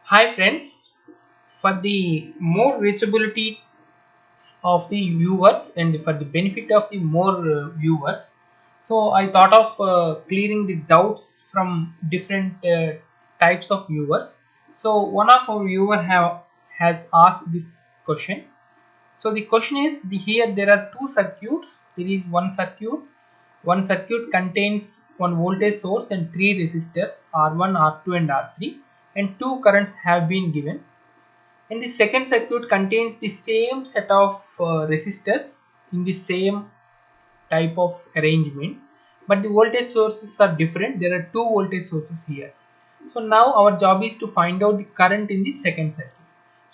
Hi friends, for the more reachability of the viewers and for the benefit of the more viewers, so I thought of clearing the doubts from different types of viewers. So one of our viewer has asked this question. So the question is, here there are two circuits. There is one circuit contains one voltage source and three resistors R1, R2 and R3, and two currents have been given. And the second circuit contains the same set of resistors in the same type of arrangement, but the voltage sources are different. There are two voltage sources here. So now our job is to find out the current in the second circuit.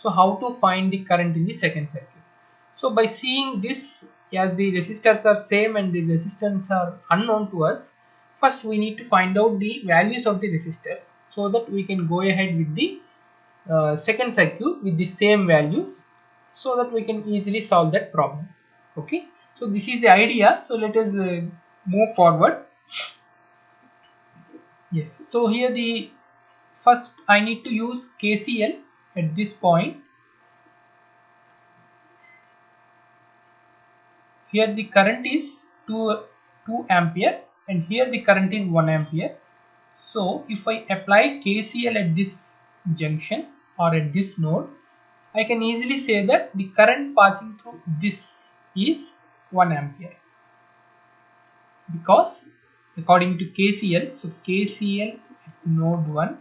So how to find the current in the second circuit? So by seeing this, as the resistors are same and the resistance are unknown to us, first we need to find out the values of the resistors so that we can go ahead with the second circuit with the same values, so that we can easily solve that problem. Okay, so this is the idea. So let us move forward. Yes, so here the first I need to use KCL at this point. Here the current is 2 ampere and here the current is 1 ampere. So if I apply KCL at this junction or at this node, I can easily say that the current passing through this is 1 ampere, because according to KCL, so KCL at node 1,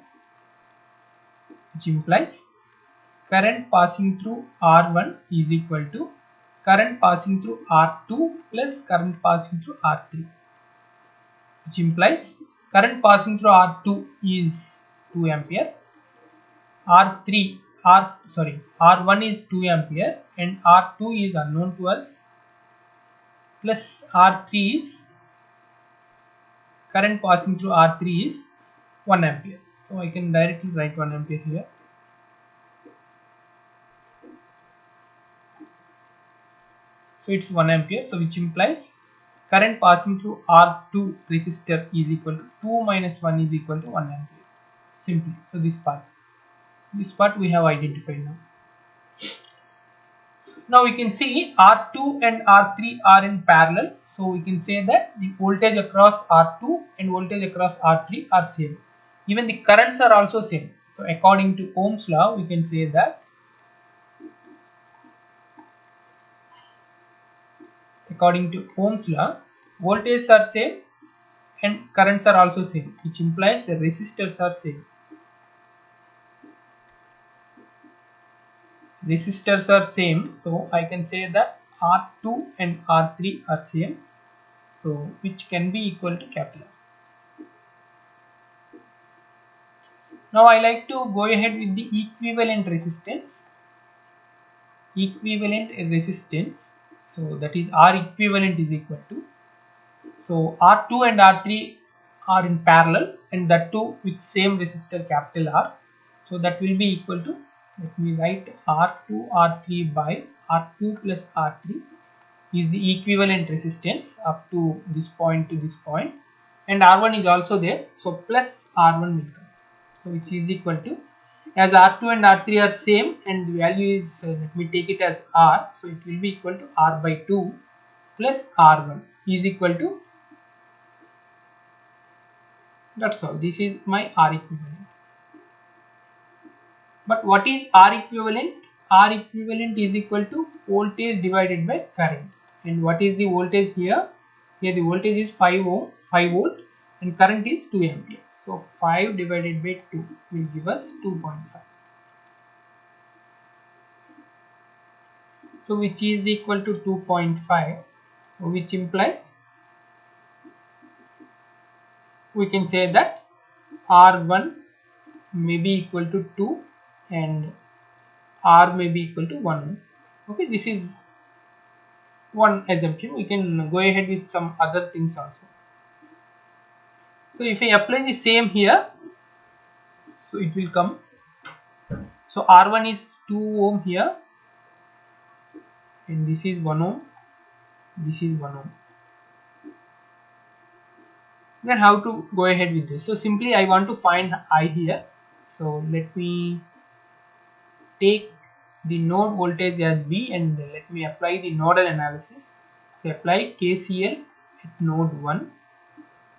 which implies current passing through R1 is equal to current passing through R2 plus current passing through R3, which implies current passing through R2 is 2 ampere, R3 R1 is 2 ampere and R2 is unknown to us, plus R3 is current passing through R3 is 1 ampere. So I can directly write 1 ampere here. So it's 1 ampere, so which implies current passing through R2 resistor is equal to 2 minus 1 is equal to 1 ampere. Simply, so this part we have identified now. Now we can see R2 and R3 are in parallel. So we can say that the voltage across R2 and voltage across R3 are same. Even the currents are also same. So according to Ohm's law, we can say that according to Ohm's law, voltages are same and currents are also same, which implies the resistors are same. Resistors are same, so I can say that R2 and R3 are same, so which can be equal to capital R. Now I like to go ahead with the equivalent resistance. So that is R equivalent is equal to, so R2 and R3 are in parallel and that too with same resistor capital R. So that will be equal to, let me write R2 R3 by R2 plus R3 is the equivalent resistance up to this point to this point, and R1 is also there, so plus R1 will come. So which is equal to, as R2 and R3 are same and the value is let me take it as R, so it will be equal to R by 2 plus R1 is equal to, that's all. This is my R equivalent. But what is R equivalent? R equivalent is equal to voltage divided by current. And what is the voltage here? Here the voltage is 5 volt and current is 2 ampere. So 5 divided by 2 will give us 2.5. So which is equal to 2.5, which implies we can say that R1 may be equal to 2 and R may be equal to 1. Okay, this is one assumption. We can go ahead with some other things also. So if I apply the same here, so it will come. So R1 is 2 ohm here and this is 1 ohm, this is 1 ohm. Then how to go ahead with this? So simply I want to find I here. So let me take the node voltage as V and let me apply the nodal analysis. So apply KCL at node 1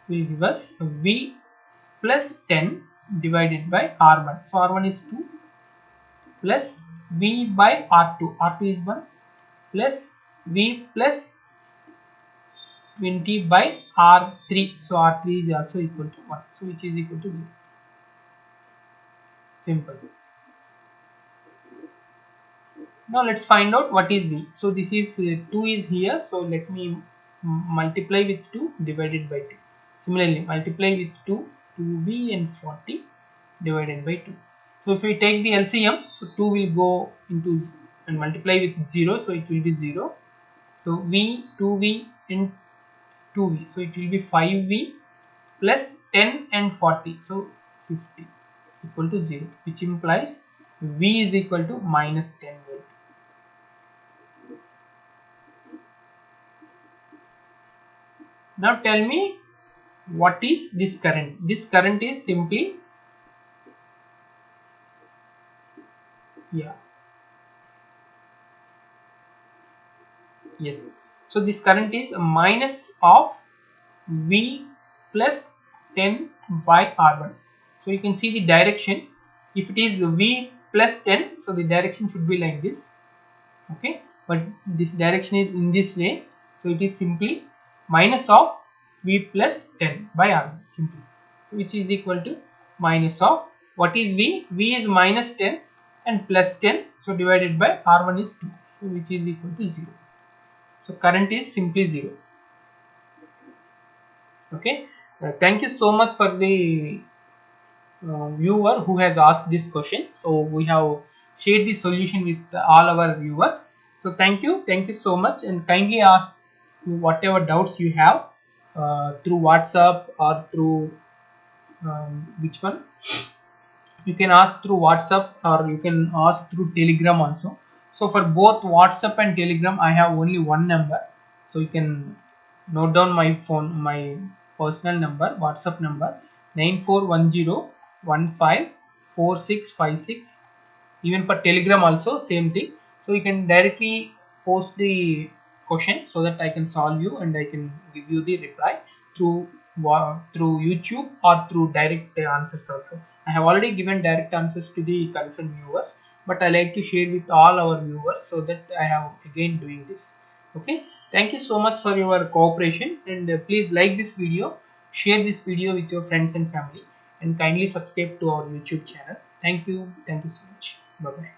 will give us V plus 10 divided by R1. So R1 is 2 plus V by R2. R2 is 1 plus V plus 20 by R3. So R3 is also equal to 1. So which is equal to 0. Simple. Now let's find out what is V. So this is 2 is here. So let me multiply with 2 divided by 2. Similarly multiply with 2, 2V and 40 divided by 2. So if we take the LCM, so 2 will go into and multiply with 0. So it will be 0. So V, 2V and 2V. So it will be 5V plus 10 and 40. So 50 equal to 0, which implies V is equal to minus 10 volt. Now tell me what is this current? This current is simply, yeah, yes. So this current is a minus of V plus 10 by R1. So you can see the direction. If it is V plus 10, so the direction should be like this. Okay, but this direction is in this way. So it is simply minus of V plus 10 by R1 simply. So which is equal to minus of what is V? V is minus 10 and plus 10. So divided by R1 is 2. So which is equal to 0. So current is simply 0. Okay. Thank you so much for the viewer who has asked this question. So we have shared the solution with all our viewers. So thank you so much, and kindly ask whatever doubts you have through WhatsApp or through which one. You can ask through WhatsApp or you can ask through Telegram also. So for both WhatsApp and Telegram, I have only one number. So you can note down my phone, my personal number, WhatsApp number 9410154656. Even for Telegram also same thing. So you can directly post the question so that I can solve you and I can give you the reply through through YouTube or through direct answers also. I have already given direct answers to the concerned viewers, but I like to share with all our viewers so that I have again doing this. Okay, thank you so much for your cooperation, and please like this video, share this video with your friends and family, and kindly subscribe to our YouTube channel. Thank you so much. Bye bye.